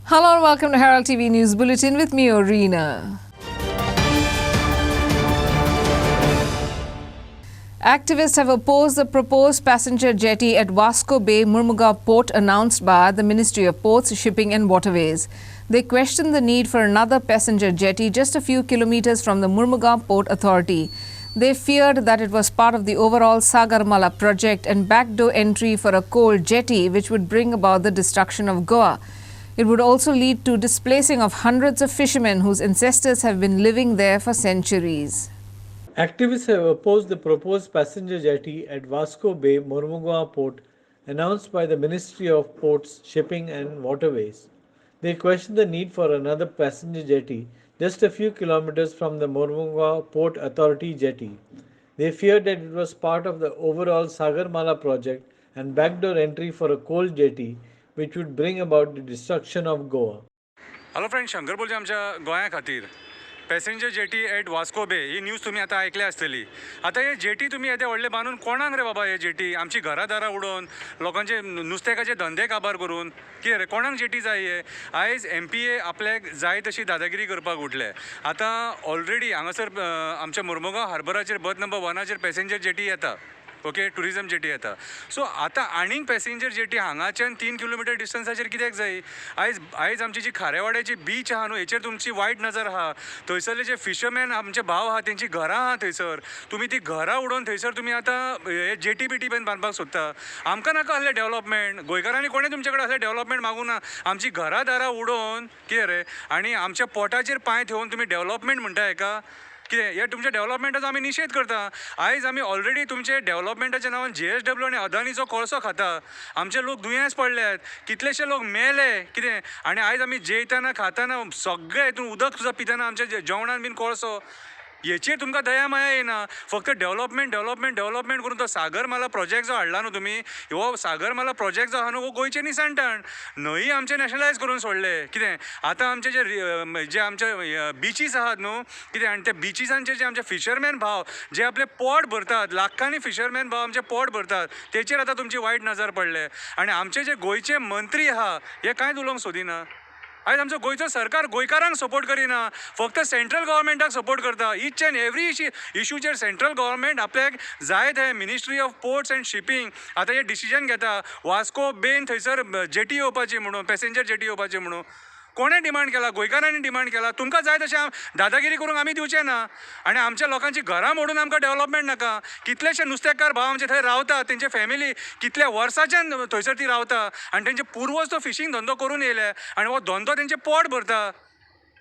Hello and welcome to Herald TV News Bulletin with me, Orina. Activists have opposed the proposed passenger jetty at Vasco Bay, Murmugaon Port announced by the Ministry of Ports, Shipping and Waterways. They question the need for another passenger jetty just a few kilometers from the Murmugaon Port Authority. They feared that it was part of the overall Sagarmala project and backdoor entry for a coal jetty which would bring about the destruction of Goa. It would also lead to displacing of hundreds of fishermen whose ancestors have been living there for centuries. Activists have opposed the proposed passenger jetty at Vasco Bay, Mormugaon Port, announced by the Ministry of Ports, Shipping and Waterways. They question the need for another passenger jetty just a few kilometers from the Mormugaon Port Authority jetty. They feared that it was part of the overall Sagarmala project and backdoor entry for a coal jetty which would bring about the destruction of Goa. Hello friend, Shankar बोलचे आमच्या गोंया खातीर passenger jetty at Vasco bay ही news तुम्ही आता ऐकली आसतली. आता हे जेटी तुम्ही येते व्हडले बांदून कोणाक रे बाबा हे जेटी? आमची घरादारां उडोवन लोकांचे नुस्तेकाचे धंदे काबार करून कितें रे कोणाक जेटी जाय? हे आयज MPA आपल्याक जाय तशी दादागिरी करपाक उठले. आता ऑलरेडी हांगासर आमच्या मुर्मुगांव हार्बराचेर बर्थ नंबर 1 पॅसेंजर जेटी येता. ओके, टुरिजम जेटी येता. सो आता आनीक पॅसेंजर जेटी हांगाच्यान 3 किलोमिटर डिस्टन्साचेर कित्याक जाय? आयज आमची जी खारेवाड्याची बीच आहा न्हू, हेचेर तुमची वायट नजर आहा. थंयसरले जे फिशरमॅन आमचे भाव आहा तेंची घरां आहा थंयसर. तुमी ती घरां उडोवन थंयसर तुमी आतां हे जेटी बिटी बीन बांदपाक सोदता. आमकां नाका आहलें डेव्हलपमेंट. गोंयकारांनी कोणें तुमचे कडेन असलें डेव्हलपमेंट मागूंक ना. आमची घरां दारां उडोवन कितें रे, आनी आमच्या पोटाचेर पांय ठेवून तुमी डेव्हलपमेंट म्हणटा हेका? कितें हे तुमच्या डेव्हलपमेंटाचो आमी निशेध करता. आयज आमी ऑलरेडी तुमचे डेव्हलपमेंटाच्या नांवान JSW आनी अदानीचो कोळसो खाता. आमचे लोक दुयेंस पडल्यात, कितलेशे लोक मेले कितें, आनी आयज आमी जेयतना खातना सगळे हितून उदक सुद्दां पितना आमच्या जेवणान बीन कोळसो. हेचेर तुमकां दया माया येना. फक्त डेव्हलपमेंट करून तो सागरमाला प्रोजेक्ट जो हाडला न्हू तुमी, हो सागरमाला प्रोजेक्ट जो आहा न्हू, हो गोंयचे निसांठण. न्हंय आमचे नॅशनलायज करून सोडले. कितें आतां आमचे जे आमचे बिचीस आहात न्हू, कितें आनी त्या बिचीसांचेर जे आमचे फिशरमॅन भाव जे आपले पोट भरतात, लाखांनी फिशरमॅन भाव आमचे पोट भरतात, तेचेर आतां तुमची वायट नजर पडले. आनी आमचे जे गोंयचे मंत्री आहा हे कांयच उलोवंक सोदिना. आयज आमचो गोंयचो सरकार गोंयकारांक सपोर्ट करिना, फक्त सेंट्रल गव्हर्मेंटाक सपोर्ट करता. ईच एंड एवरी इश्यूचेर सेंट्रल गव्हर्मेंट आपल्याक जाय ते ministry of ports and shipping आतां हे डिसिजन घेता वास्को बेन थंयसर जेटी येवपाची म्हणून, पॅसेंजर जेटी येवपाची म्हणून. कोणें डिमांड केला? गोंयकारांनी डिमांड केला. तुमकां जाय तशें दादागिरी करूंक आमी दिवचे ना. आनी आमच्या लोकांची घरां मोडून आमकां डेव्हलपमेंट नाका. कितलेशे नुस्तेकार भाव आमचे थंय रावतात, तेंचे फॅमिली कितल्या वर्सांच्यान थंयसर ती रावता, आनी तेंचे पुर्वज तो फिशींग धंदो करून येयले, आनी हो धंदो तेंचे पोट भरता.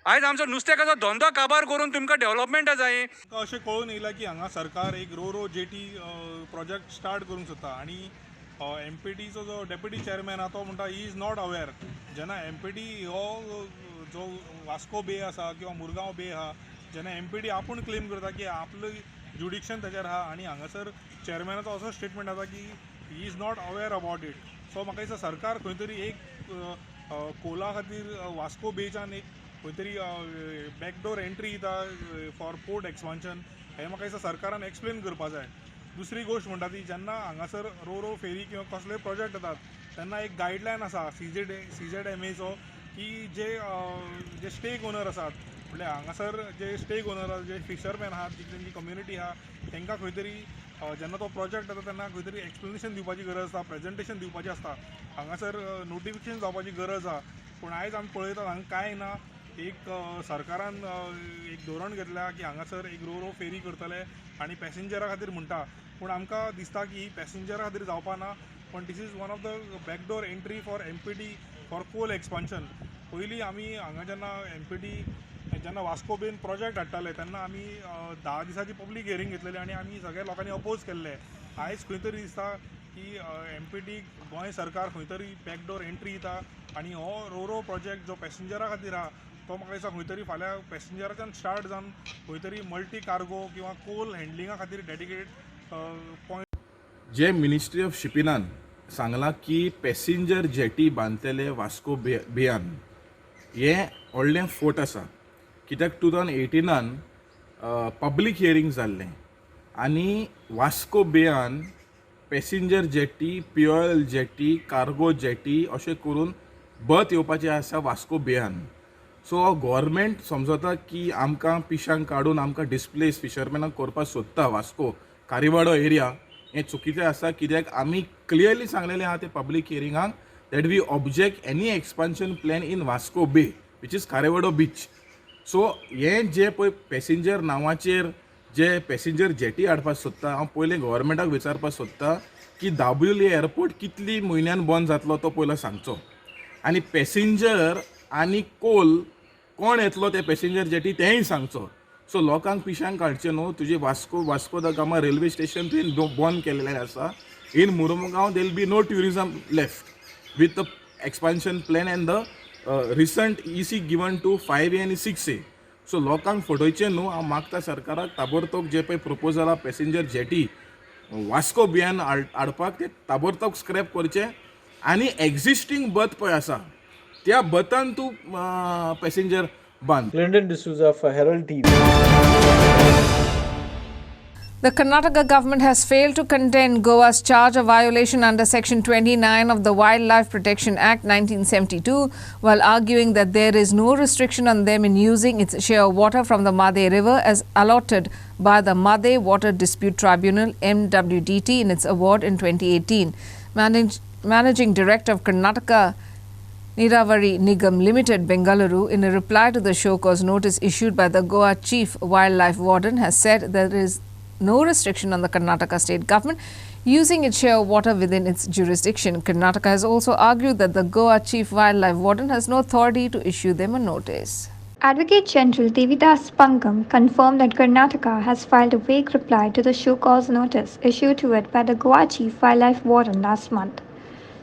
आयज आमचो नुस्तेकाचो धंदो काबार करून तुमकां डेव्हलपमेंटा जाय. अशें कळून येयला की हांगा सरकार एक रो जेटी प्रोजेक्ट स्टार्ट करूंक सोदता. आनी MPDचो जो डेप्युटी चेअरमॅन आहा तो म्हणटा ही इज नॉट अवेर. जेन्ना MPD हो जो वास्को बे आसा किंवा मुरगांव बे आहा, जेन्ना MPD आपूण क्लेम करता की आपलं ज्युडिक्शन ताचेर आहा, आनी हांगासर चेअरमॅनाचो असो स्टेटमेंट आसा की he is not aware about it. So म्हाका दिसता सरकार खंय तरी एक कोला खातीर वास्को बेच्यान एक खंय तरी बॅकडोर एंट्री दिता फॉर पोर्ट एक्सपान्शन. हें म्हाका दिसता सरकारान एक्सप्लेन करपा जाय. दुसरी गोष्ट म्हणटा ती जेन्ना हांगासर रो फेरी किंवा कसलेय प्रोजेक्ट येतात तेन्ना एक गायडलायन आसा CZMAचो की जे स्टेक ओनर आसात, म्हणल्यार हांगासर जे स्टेक ओनर आसा, जे फिशरमॅन आहात, जी तेंची कम्युनिटी आहा, तांकां खंय तरी जेन्ना तो प्रोजेक्ट येता तेन्ना खंय तरी एक्सप्लेनेशन दिवपाची गरज आसता, प्रेजेंटेशन दिवपाचें आसता, हांगासर नोटिफिकेशन जावपाची गरज आहा. पूण आयज आमी पळयतात हांगा कांय ना. एक सरकारान एक धोरण घेतल्या की हांगासर एक रो फेरी करतले आनी पॅसेंजरा खातीर म्हणटा. पूण आमकां दिसता की ही पॅसेंजरा खातीर जावपा ना. पण this is one of the backdoor entry for MPD for coal expansion. पयलीं आमी हांगा जेन्ना MPD जेन्ना वास्को बेन प्रोजेक्ट हाडटाले तेन्ना आमी 10 दिसाची पब्लीक हियरींग घेतलेली आनी आमी सगळ्या लोकांनी अपोज केल्ले. आयज खंय तरी दिसता की MPD गोंय सरकार खंय तरी बॅकडोर एंट्री दिता आनी हो रो प्रोजेक्ट जो पॅसेंजरा खातीर आहा तो म्हाका दिसता खंय तरी फाल्यां पॅसेंजराच्यान स्टार्ट जावन खंय तरी मल्टी कार्गो किंवा कोल हँडलिंगा खातीर डेडिकेटेड पॉयंट. जे मिनिस्ट्री ऑफ शिपिंगान सांगलां की पॅसेंजर जेटी बांदतले वास्को बेयान, हें व्हडलें फोट आसा. कित्याक 2018 पब्लीक हियरींग जाल्लें आनी वास्को बेयान passenger jetty, fuel jetty, cargo jetty अशें करून बत येवपाचें आसा वास्को बेयान. सो गव्हर्मेंट समजता की आमकां पिशांक काडून आमकां डिस्प्लेस फिशरमॅनाक करपाक सोदता वास्को कारिवाडो एरिया. हें चुकीचें आसा, कित्याक आमी क्लियरली सांगलेलें आहा ते पब्लीक हियरिंगाक that we object any expansion plan in Vasco bay which is Kharewado beach. So हें जे पळय पॅसेंजर नांवाचेर जे पॅसेंजर जेटी हाडपाक सोदता, हांव पयलें गव्हर्मेंटाक विचारपाक सोदता की दाबोळी एअरपोर्ट कितली म्हयन्यान बंद जातलो तो पयलो सांगचो, आनी पॅसेंजर आनी कोण येतलो ते पॅसेंजर जेटी तेंय सांगचो. सो लोकांक पिशांक काडचें न्हू. तुजी वास्को द गामा रेल्वे स्टेशन तुवें बंद केल्लें आसा. In Mormugao there will be no tourism left with the expansion plan and the recent EC given to 5A आनी 6A. सो लोकांक फटोवचें न्हू. हांव मागता सरकाराक ताबडतोब जे पळय प्रपोजल आहा पॅसेंजर जेटी वास्को बियान हाडपाक ते ताबडतोब स्क्रॅप करचें, आनी एक्झिस्टींग बत पळय आसा त्या बतान तूं पॅसेंजर बांद. Lyndon D'Souza for Herald TV. The Karnataka government has failed to contain Goa's charge of violation under Section 29 of the Wildlife Protection Act 1972, while arguing that there is no restriction on them in using its share of water from the Made River as allotted by the Made Water Dispute Tribunal (MWDT) in its award in 2018. Managing Director of Karnataka Niravari Nigam Limited, Bengaluru, in a reply to the show cause notice issued by the Goa Chief Wildlife Warden, has said there is no restriction on the Karnataka state government using its share of water within its jurisdiction. Karnataka has also argued that the Goa Chief Wildlife Warden has no authority to issue them a notice. Advocate General Devidas Pangam confirmed that Karnataka has filed a vague reply to the show cause notice issued to it by the Goa Chief Wildlife Warden last month.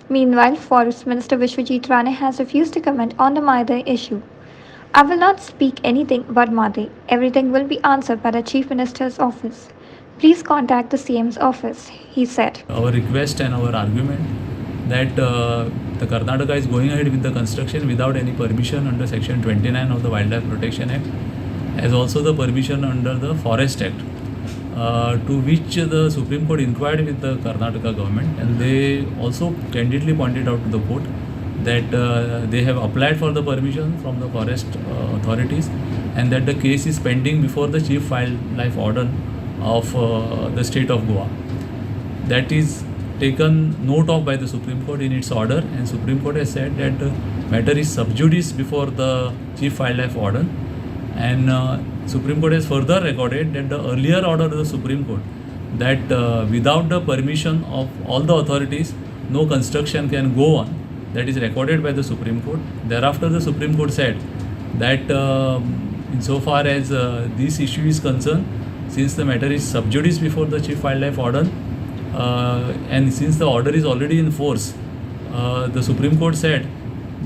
Meanwhile, Forest Minister Vishwajit Rane has refused to comment on the Made issue. I will not speak anything about Made. Everything will be answered by the Chief Minister's office. Please contact the CM's office, he said. Our request and our argument that the Karnataka is going ahead with the construction without any permission under Section 29 of the Wildlife Protection Act, as also the permission under the Forest Act, to which the Supreme Court inquired with the Karnataka government, and they also candidly pointed out to the court that they have applied for the permission from the forest authorities, and that the case is pending before the Chief Wildlife Warden of the state of Goa. That is taken note of by the Supreme Court in its order, and Supreme Court has said that matter is sub judice before the Chief Wildlife Warden, and Supreme Court has further recorded that the earlier order of the Supreme Court that without the permission of all the authorities no construction can go on, that is recorded by the Supreme Court. Thereafter the Supreme Court said that insofar as this issue is concerned, since the matter is sub judice before the Chief Wildlife Warden, and since the order is already in force, the Supreme Court said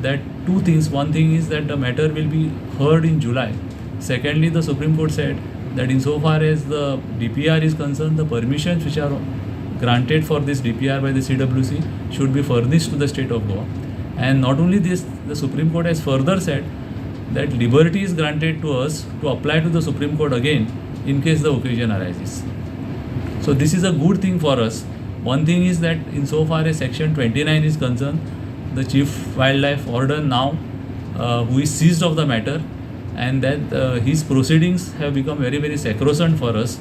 that two things. One thing is that the matter will be heard in July. Secondly, the Supreme Court said that insofar as the DPR is concerned, the permissions which are granted for this DPR by the CWC should be furnished to the state of Goa. And not only this, the Supreme Court has further said that liberty is granted to us to apply to the Supreme Court again in case the occasion arises. So this is a good thing for us. One thing is that insofar as Section 29 is concerned, the Chief Wildlife Warden now, who is seized of the matter, and that his proceedings have become very, very sacrosanct for us.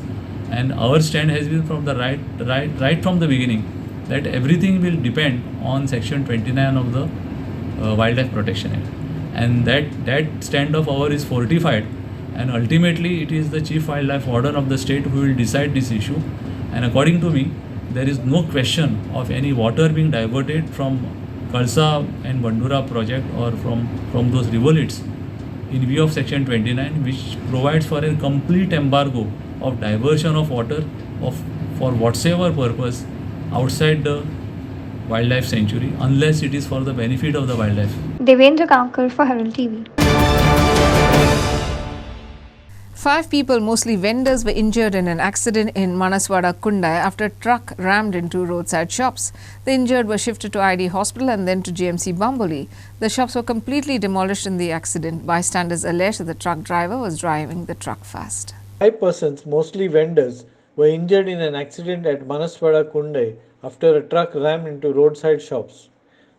And our stand has been from the right from the beginning that everything will depend on Section 29 of the Wildlife Protection Act, and that stand of ours is fortified. And ultimately, it is the Chief Wildlife Warden of the state who will decide this issue. And according to me, there is no question of any water being diverted from Kalsa and Bandura project or from those rivulets in view of Section 29, which provides for a complete embargo of diversion of water for whatsoever purpose outside the wildlife sanctuary, unless it is for the benefit of the wildlife. Devendra Kankar for Herald TV. 5 people, mostly vendors, were injured in an accident in Manaswada, Kundai after a truck rammed into roadside shops. The injured were shifted to ID Hospital and then to GMC Bamboli. The shops were completely demolished in the accident. Bystanders alleged that the truck driver was driving the truck fast. 5 persons, mostly vendors, were injured in an accident at Manaswada, Kundai after a truck rammed into roadside shops.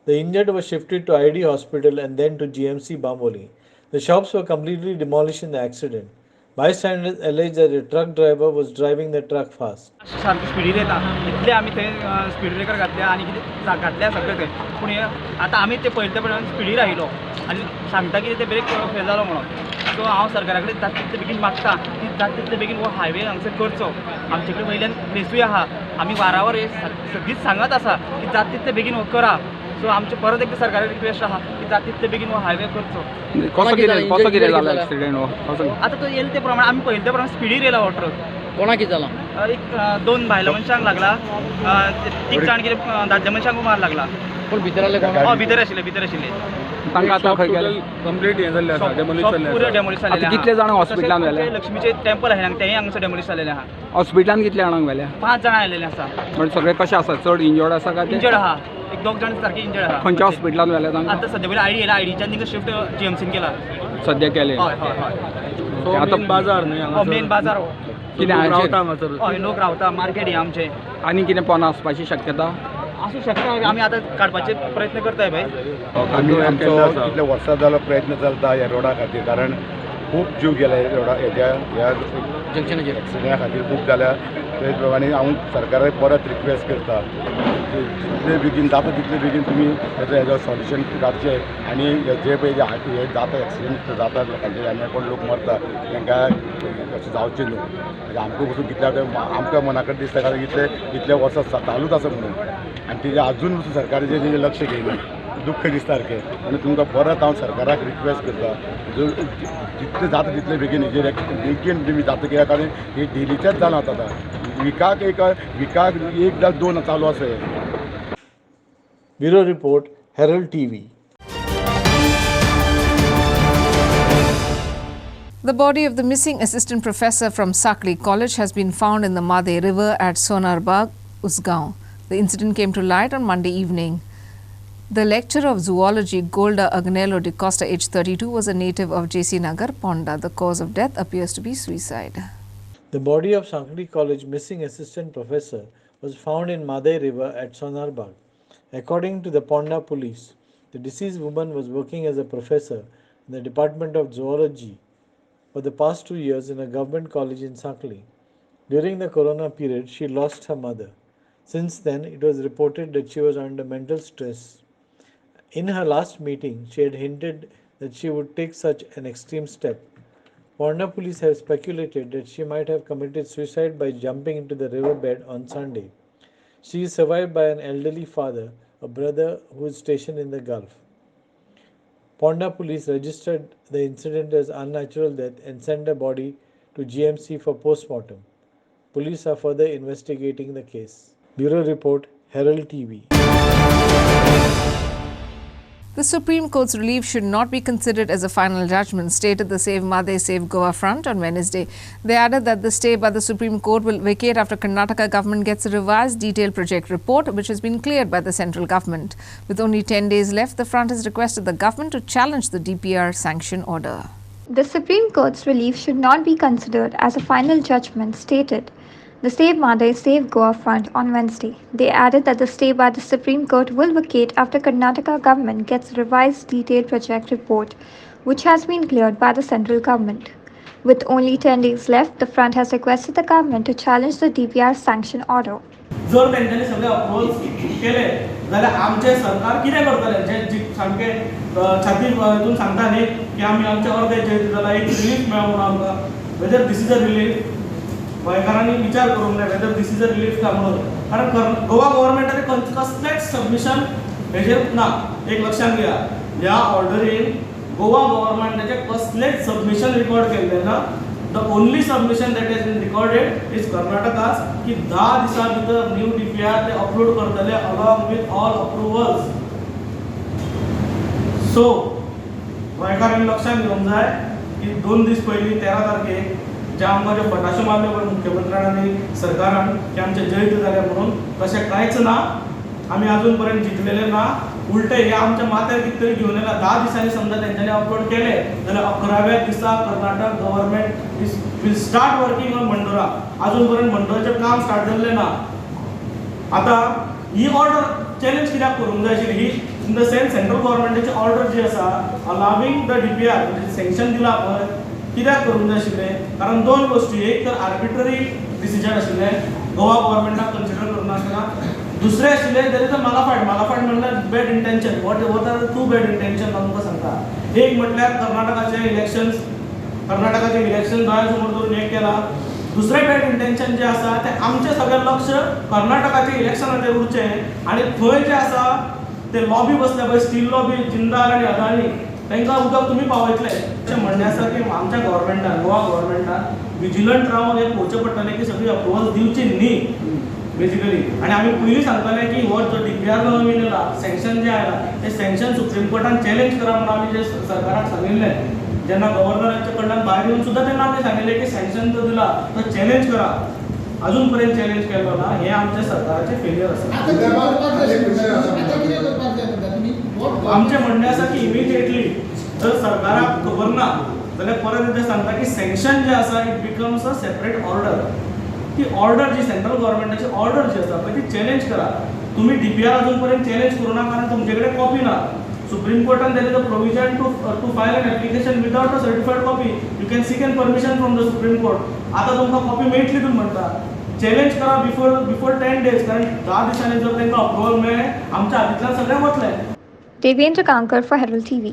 The injured were shifted to ID hospital and then to GMC Bamboli. The shops were completely demolished in the accident. Bystanders alleged that the truck driver was driving the truck fast. सारकी स्पिडीर येता इतले आमी थंय speed breaker घातल्या आनी कितें घातल्या सगळें थंय पूण आतां आमी ते पयले पर्यंत स्पिडीर आयलो आनी सांगता की ते ब्रेक फेल जालो म्हणून सो हांव सरकारा कडेन जाता तितले बेगीन मागता की जाता तितले बेगीन हो हायवे हांगसर करचो आमचे कडेन वयल्यान प्लेसूय आहा आमी वारावर सगळींच सांगत आसा की जाता तितले बेगीन हो करा सो आमचे परत एकदा सरकारा रिक्वेस्ट आहा की जाता तितले बेगीन हो हायवे करचो कसो कितें जालो एक्सिडेंट हो आतां तो येयला ते प्रमाणे आमी पयले ते प्रमाणे स्पिडीर येयला हो ट्रक कोणा कितें जालां एक दोन भायल्या मनशांक लागला तीग जाण कितें दादल्या मनशांक मार लागला पूण भितर आसले कोण भितर आशिल्ले तांकां आतां खंय गेले कंप्लीट हे जाल्ले आसा डेमोलिश जाल्ले पुरे डेमोलिश जाल्ले आतां कितले जाणां हॉस्पिटलांत व्हेले लक्ष्मीचे टेंपल आहे तेंय हांगसर डेमोलिश जाल्लेले आहा हॉस्पिटलांत कितले जाणांक व्हेले 5 जाणां आयलेले आसा म्हणजे सगळे कशे आसा चड इंजर्ड आसा काय इंजर्ड आहा एक 2 जाण सारके इंजर्ड आहा खंयच्या हॉस्पिटलांत व्हेले तांकां आतां सद्या पयलीं आयडी येयला आयडीच्यान तिका शिफ्ट जीएमसीन केला सद्या केले हय आतां बाजार न्ही मेन बाजार हो कितें हय लोक रावता मार्केट हे आमचे आनी कितें पोना आसपाची शक्यता आसूं शकता आमी आतां काडपाचे प्रयत्न करताय भाई आमी आमचो कितले वर्सां जालो प्रयत्न चलता ह्या रोडा खातीर कारण खूब जीव गेला रोडा ह्या जंक्शनाचेर एक्सिडेंटा खातीर खूब जाल्या ते प्रमाणे हांव सरकाराक परत रिक्वेस्ट करता जितले बेगीन जाता तितले बेगीन तुमी हेजो सॉल्युशन काडचें आनी जे पळय हे जाता एक्सिडेंट जाता लोकांचे आनी कोण लोक मरता तांकां अशें जावचें न्हू आमकां पसून कितल्या आमकां मना कडेन दिसता कारण इतले वर्सां चालूच आसा म्हणून आनी तेजें आजून पसून सरकाराचें तेजें लक्ष घेयना दुख्ख दिसता सारकें आनी तुमकां परत हांव सरकाराक रिक्वेस्ट करता जितले जाता तितले बेगीन हेजेर बेगीन तुमी जाता कित्याक कारण हे डेलीचेच जालां आतां विकाक एक जाल 2 चालू आसा हे Bureau Report, Herald TV. The body of the missing assistant professor from Sakli College has been found in the Madhe River at Sonarbagh, Usgaon. The incident came to light on Monday evening. The lecturer of zoology, Golda Agnello de Costa, aged 32, was a native of JC Nagar, Ponda. The cause of death appears to be suicide. The body of Sakli College missing assistant professor was found in Madhe River at Sonarbagh. According to the Ponda police, the deceased woman was working as a professor in the Department of Zoology for the past 2 years in a government college in Sakli. During the corona period, she lost her mother. Since then, it was reported that she was under mental stress. In her last meeting, she had hinted that she would take such an extreme step. Ponda police have speculated that she might have committed suicide by jumping into the riverbed on Sunday. She is survived by an elderly father, a brother who is stationed in the Gulf. Ponda police registered the incident as unnatural death and sent the body to GMC for postmortem. Police are further investigating the case. Bureau Report, Herald TV. The Supreme Court's relief should not be considered as a final judgment, stated the Save Madhe, Save Goa Front on Wednesday. They added that the stay by the Supreme Court will vacate after Karnataka government gets a revised detailed project report, which has been cleared by the central government. With only 10 days left, the front has requested the government to challenge the DPR sanction order. The Supreme Court's relief should not be considered as a final judgment, stated the Save Madhe, Save Goa Front on Wednesday. They added that the stay by the Supreme Court will vacate after Karnataka government gets a revised detailed project report, which has been cleared by the central government. With only 10 days left, the front has requested the government to challenge the DPR sanction order. जर त्यांनी सगळे approach केले जाल्यार आमचे सरकार कितें करतले जे सामके छाती हितून सांगता न्ही की आमी आमचे अर्दे जे जाल्यार एक रिलीफ मेळून आमकां whether this is a relief गोंयकारांनी विचार करूंक जाय whether this is a relief काय म्हणून कारण गोवा गव्हर्मेंटाचे कसलेच सबमिशन हेजेर ना एक लक्षात घ्या ह्या ऑर्डरीन गोवा गव्हर्मेंटाचे कसलेच सबमिशन रिकॉर्ड केल्ले ना the only submission that has been recorded is कर्नाटकास की 10 दिसां भितर न्यू डीपीआर ते अपलोड करतले along with all approvals so गोंयकारांनी लक्षात घेवंक जाय की 2 दीस पयलीं 13 तारखेक जे आमकां जे फटाशे मारले पळय मुख्यमंत्र्यान आनी सरकारान की आमचे जैत जाले म्हणून तशें कांयच ना आमी अजून पर्यंत जिखलेले ना उलटे हे आमच्या माथ्यार कितें तरी घेवन येला 10 दिसांनी समजा तेंच्यांनी अपलोड केले जाल्यार 11व्या दिसा Karnataka government will start working on Mandora अजून पर्यंत मंडोराचें काम स्टार्ट जाल्लें ना आतां ही ऑर्डर चॅलेंज कित्याक करूंक जाय आशिल्ली ही इन द सेन्स सेंट्रल गव्हर्मेंटाची ऑर्डर जी आसा अलाविंग द DPR म्हणजे सँक्शन दिला पळय कित्याक करूंक जाय आशिल्लें कारण दोन गोष्टी एक तर आर्बिट्ररी डिसिजन आशिल्लें गोवा गव्हर्मेंटाक कन्सिडर करनासतना दुसरें आशिल्लें देर इज अ मालाफायड म्हणल्यार bad intention what are the two bad intention तुमकां सांगता एक म्हटल्यार कर्नाटकाचे इलेक्शन दोळ्या समोर दवरून एक केला दुसरें बॅड इंटेंशन जे आसा ते आमचें सगळें लक्ष कर्नाटकाचे इलेक्शनाचेर उरचें आनी थंय जे आसा ते लॉबी बसले पळय स्टील लॉबी जिंदाल आनी अदानी तांकां उदक तुमी पावयतले अशें म्हणणें आसा की आमच्या गव्हर्मेंटान गोवा गव्हर्मेंटान विजिलंट रावन हें पळोवचें पडटलें की सगळी अप्रुवल दिवची न्ही बेसिकली आनी आमी पयलीं सांगताले की हो जो DPR नवीन येयला सँक्शन जें आयलां तें सँक्शन सुप्रीम कोर्टान चॅलेंज करा म्हणून आमी जे सरकाराक सांगिल्लें जेन्ना गव्हर्नराच्या कडल्यान भायर येवन सुद्दां तेन्ना आमी सांगिल्लें की सँक्शन जो दिला तो चॅलेंज करा अजून पर्यंत चॅलेंज केलो ना हें आमच्या सरकाराचें फेलियर आसा आमचें म्हणणें आसा की इमिजिएटली जर सरकाराक खबर ना जाल्यार परत एकदां सांगता की सँक्शन जें आसा it becomes a separate order ती ऑर्डर जी सेंट्रल गव्हर्मेंटाची ऑर्डर जी आसा पळय ती चॅलेंज करा तुम्ही DPR अजून पर्यंत चॅलेंज करू ना कारण तुमचे कडेन कॉपी ना सुप्रीम कोर्टान there is a provision to file an application without a certified copy you can seek an permission from the supreme court आता तुमकां कॉपी मेळटली तुम्ही म्हणटा चॅलेंज करा बिफोर 10 days कारण 10 दिसांनी जर तांकां अप्रुवल मेळ्ळें आमच्या हातींतल्यान सगळें वतलें. Devendra Kankar for Herald TV.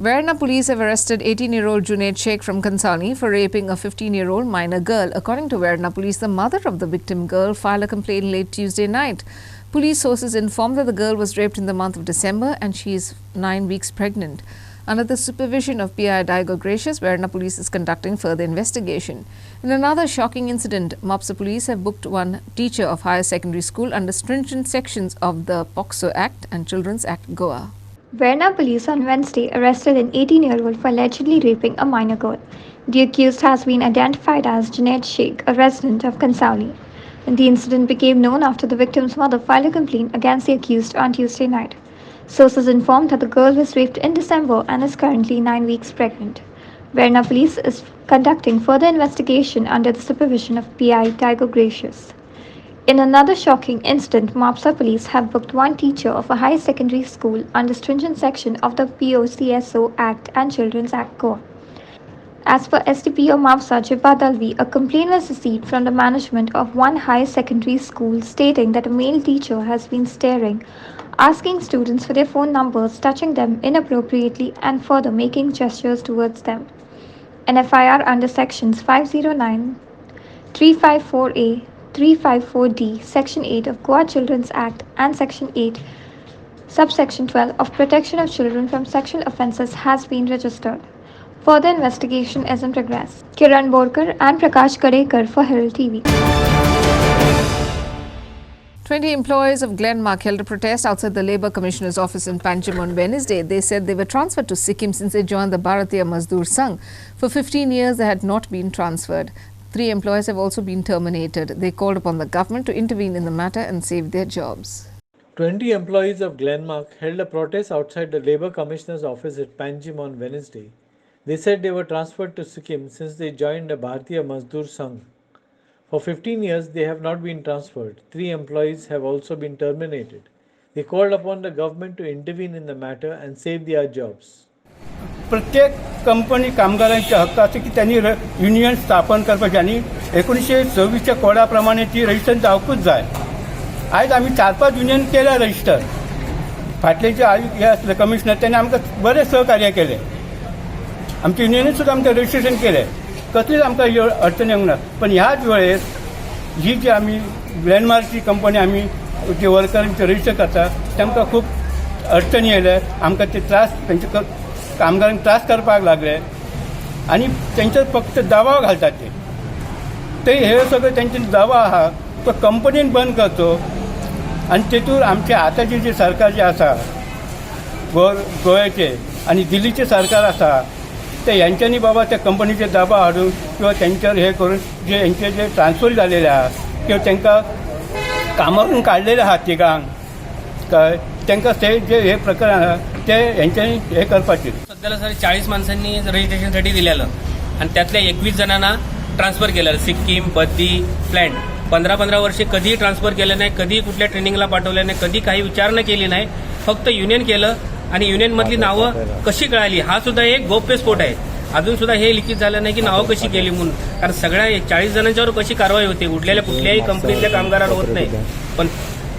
Verna police have arrested 18-year-old Junaid Sheikh from Kansani for raping a 15-year-old minor girl. According to Verna police, the mother of the victim girl filed a complaint late Tuesday night. Police sources informed that the girl was raped in the month of December and she is 9 weeks pregnant. Under the supervision of PI Daigo Gracious, Verna police is conducting further investigation. In another shocking incident, Mopsa police have booked one teacher of higher secondary school under stringent sections of the POCSO Act and Children's Act Goa. Verna police on Wednesday arrested an 18-year-old for allegedly raping a minor girl. The accused has been identified as Junaid Sheikh, a resident of Kansauli. The incident became known after the victim's mother filed a complaint against the accused on Tuesday night. Sources informed that the girl was raped in December and is currently 9 weeks pregnant. Verna police is conducting further investigation under the supervision of PI Daigo Gracious. In another shocking incident, Mopsa police have booked one teacher of a high secondary school under stringent section of the POCSO Act and Children's Act Goa. As per SDPO Mopsa Jibba Dalvi, a complaint was received from the management of one high secondary school stating that a male teacher has been staring, asking students for their phone numbers, touching them inappropriately and further making gestures towards them. An FIR under sections 509, 354A, 354D, Section 8 of Goa Children's Act and Section 8, Subsection 12 of Protection of Children from Sexual Offences has been registered. Further investigation is in progress. Kiran Borkar and Prakash Kadekar for Herald TV. 20 employees of Glenmark held a protest outside the Labour Commissioner's office in Panjim on Wednesday. They said they were transferred to Sikkim since they joined the Bharatiya Mazdoor Sangh. For 15 years, they had not been transferred. 3 employees have also been terminated. They called upon the government to intervene in the matter and save their jobs. 20 employees of Glenmark held a protest outside the Labour Commissioner's office at Panjim on Wednesday. They said they were transferred to Sikkim since they joined the Bharatiya Mazdoor Sangh. For 15 years, they have not been transferred. 3 employees have also been terminated. They called upon the government to intervene in the matter and save their jobs. प्रत्येक company कामगारांच्या हक्काचं की त्यांनी union स्थापन करपाची आणि 1926च्या कोडाप्रमाणे ती register जावकूच जाय. आज आम्ही 4-5 युनियन केल्या रजिस्टर. फाटले जे हे असले कमिशनर त्यांनी आमकां बरें सहकार्य केले. आमच्या युनियनीन सुद्दां आमकां रजिस्ट्रेशन केलें. कसलीच आमकां अडचण येवंक ना. पण ह्याच वेळेस ही जी आमी ग्लेनमार्कची कंपनी आमी जे वर्करांचे रजिस्टर करता तांकां खूब अडचणी येयले. आमकां ते त्रास तेंचे कामगारांक त्रास करपाक लागले आनी तेंचे फक्त दबाव घालतात ते हे सगळे तेंचे दबाव आहा तो कंपनीन बंद करचो आनी तेतूर आमचे आतांचे जे सरकार जे आसा गोंयचे आनी दिल्लीचे सरकार आसा ते यांच्यांनी बाबा त्या कंपनीचे दबाव हाडून किंवा त्यांच्यावर हे करून जे यांचे जे ट्रान्सफर झालेले आहात किंवा त्यांना कामावरून काढलेले आहात तिगांक काय त्यांना ते जे हे प्रकरण आहात ते यांच्यांनी हे करपाचे. सध्याला सर 40 माणसांनी रजिस्ट्रेशनसाठी दिलेलं आणि त्यातल्या 21 जणांना ट्रान्सफर केलं सिक्कीम बद्दी प्लॅन्ट 15 वर्षे कधीही ट्रान्सफर केलं नाही, कधीही कुठल्या ट्रेनिंगला पाठवलं नाही, कधी काही विचारणा केली नाही. फक्त युनियन केलं आणि युनियनमधली नावं कशी कळाली हा सुद्धा एक गौप्यस्फोट आहे. अजून सुद्धा हे लिखित झालं नाही की नावं कशी केली म्हणून, कारण सगळ्या 40 जणांच्यावर कशी कारवाई होते. उठलेल्या कुठल्याही कंपनीतल्या कामगारांवर होत नाही, पण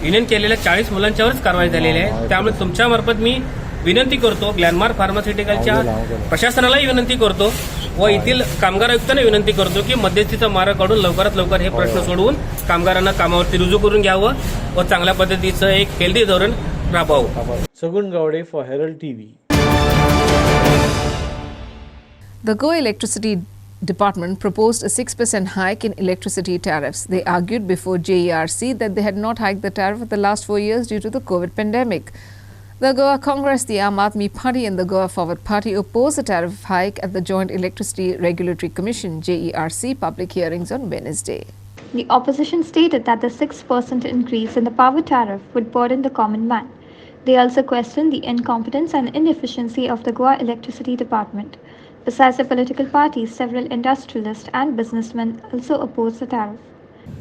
युनियन केलेल्या 40 मुलांच्यावरच कारवाई झालेली आहे. त्यामुळे तुमच्यामार्फत मी विनंती करतो, ग्लॅनमार्क फार्मास्युटिकलच्या प्रशासनालाही विनंती करतो व येथील कामगार आयुक्तांना विनंती करतो की मध्यस्थीचा मार्ग काढून लवकरात लवकर हे प्रश्न सोडवून कामगारांना कामावरती रुजू करून घ्यावं व चांगल्या पद्धतीचं एक हेल्दी धोरण राबवावं. Sagun Gowde for Herald TV. The Goa Electricity Department proposed a 6% hike in electricity tariffs. They argued before JERC that they had not hiked the tariff for the last 4 years due to the COVID pandemic. The Goa Congress, the Aam Aadmi Party and the Goa Forward Party opposed the tariff hike at the Joint Electricity Regulatory Commission JERC public hearings on Wednesday. The opposition stated that the 6% increase in the power tariff would burden the common man. They also questioned the incompetence and inefficiency of the Goa Electricity Department. Besides the political parties, several industrialists and businessmen also opposed the tariff.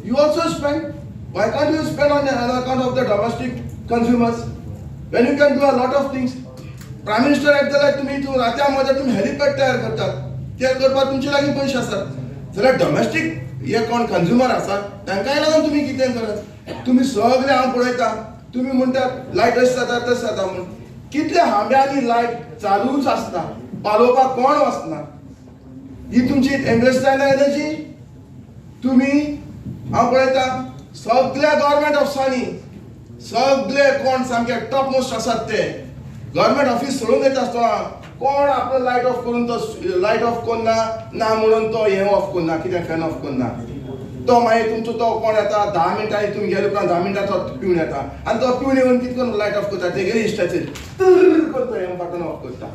You also spend. Why can't you spend on account of the domestic consumers? When you can do a lot of things. Prime Minister येतले तुम्ही रात्यामध्ये तुम्ही helipad तयार करतात. ते करपाक तुमचे लागीं पैसे आसात. जाल्यार डोमेस्टीक हे कोण कंज्युमर आसात तांकांय लागून तुम्ही कितें करत? तुम्ही सगळे हांव पळयता. तुम्ही म्हणटात लायट अशी जाता तशी जाता म्हणून. कितल्या हांब्यांनी लायट चालूच आसता. पालोवपाक कोण वचना. ही तुमची इंडस्ट्रियल एनर्जी तुम्ही हांव पळयता सगळ्या गव्हर्मेंट ऑफिसांनी सगळे कोण सामके टॉप मोस्ट आसात ते गव्हर्मेंट ऑफिस सोडून येता आसतना कोण आपलो लायट ऑफ करून तो लायट ऑफ करना ना म्हणून तो हे ऑफ करना कितें फॅन ऑफ करना. तो मागीर तुमचो तो कोण येता 10 मिनटांनी तुम्ही गेले उपरांत 10 मिनटां तो पिवन येता आनी तो पिवन येवन कितें करून लायट ऑफ करता तेगेली इश्टाचेर करता हे बटन ऑफ करता.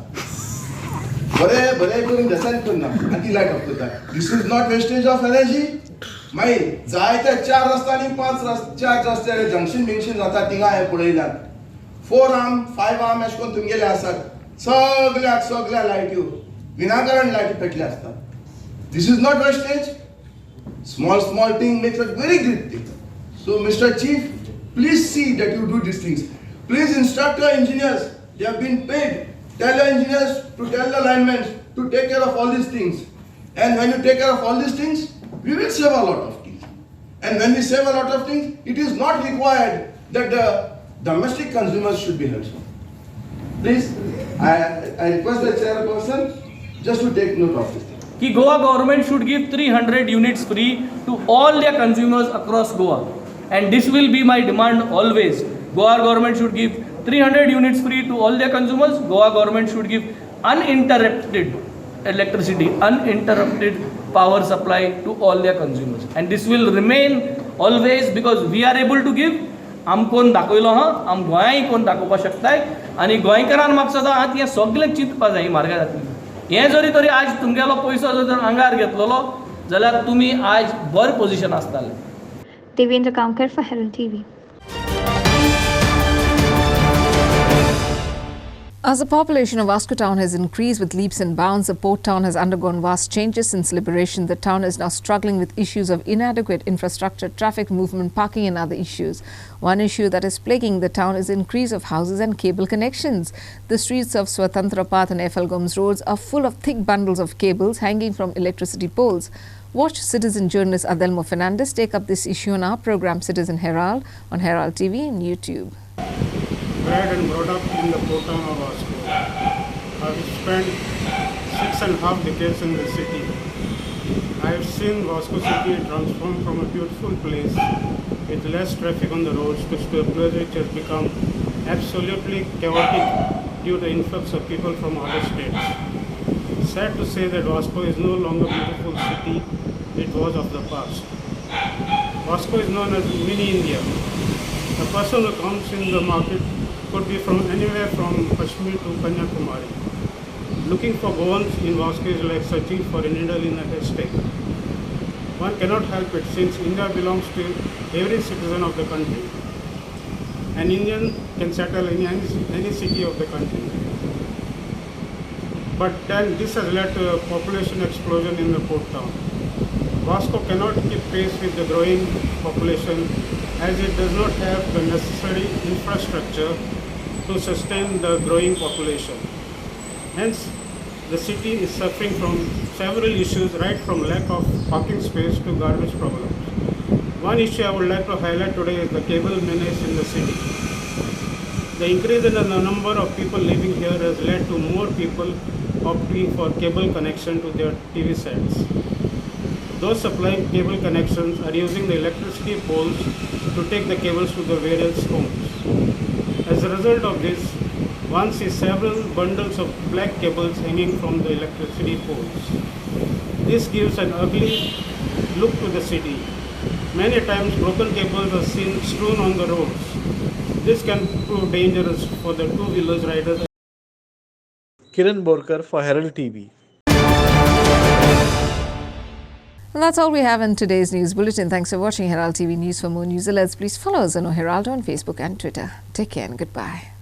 बरे करून देसायन करना आनी ती लायट ऑफ करता. This is not wastage of energy. मागीर जायते 4 रस्त्यांनी 4 रस्ते जंक्शन बिंक्शन जाता थिंगा हे पळयल्यात 4 आर्म 5 आर्म अशें करून तुमगेले आसात. सगळ्या लायट्यो विनाकारण लायटी पेटले आसतात. This is not wastage. Small thing makes a very great thing. So Mr. Chief, please see that you do these things. Please instruct your engineers. They have been paid. Tell your engineers to tell the linemen to take care of all these things. And when you take care of all these things, we will save a lot of things. And when we save a lot of things, it is not required that the domestic consumers should be held. Please, I request the chairperson just to take note of this. कि Goa government should give 300 units free to all their consumers across Goa, and this will be my demand always. Goa government should give 300 units free to all their consumers. Goa government should give uninterrupted electricity, uninterrupted power supply to all their consumers, and this will remain always because we are able to give. आम कोण दाखयलो हां आम गोंयाय कोण दाखोवपाक शकताय आनी गोंयकारान म्हाका सदां हात हें सगळें चिंतपा जाय मार्गा जातली. हें जरी तरी आज तुमगेलो पयसो जर आंगार घेतलेलो जाल्यार तुमी आज बरे पोजिशन आसताले. Devendra Kamkar for Herald TV. As the population of Vasco town has increased with leaps and bounds, the port town has undergone vast changes since liberation. The town is now struggling with issues of inadequate infrastructure, traffic movement, parking and other issues. One issue that is plaguing the town is increase of houses and cable connections. The streets of Swatantra Path and Efalgom's roads are full of thick bundles of cables hanging from electricity poles. Watch citizen journalist Adelmo Fernandez take up this issue on our program Citizen Herald on Herald TV and YouTube. Bred and brought up in the port town of Vasco. I've spent 6.5 decades in the city. I've seen Vasco city transform from a beautiful place with less traffic on the roads to a place which has become absolutely chaotic due to influx of people from other states. Sad to say that Vasco is no longer a beautiful city it was of the past. Vasco is known as mini India. The person who comes in the market could be from anywhere from Kashmir to Kanyakumari. Looking for Goans in Vasco is like searching for a needle in a haystack. One cannot help it since India belongs to every citizen of the country. An Indian can settle in any city of the country. But then this has led to a population explosion in the port town. Vasco cannot keep pace with the growing population as it does not have the necessary infrastructure to sustain the growing population. Hence, the city is suffering from several issues, right from lack of parking space to garbage problems. One issue I would like to highlight today is the cable menace in the city. The increase in the number of people living here has led to more people opting for cable connection to their TV sets. Those supplying cable connections are using the electricity poles to take the cables to the various homes. As a result of this, one sees several bundles of black cables hanging from the electricity poles. This gives an ugly look to the city. Many times broken cables are seen strewn on the roads. This can prove dangerous for the two-wheelers riders. Kiran Borkar for Herald TV. And that's all we have in today's news bulletin. Thanks for watching Herald TV News. For more news alerts, please follow us on Herald on Facebook and Twitter. Take care and goodbye.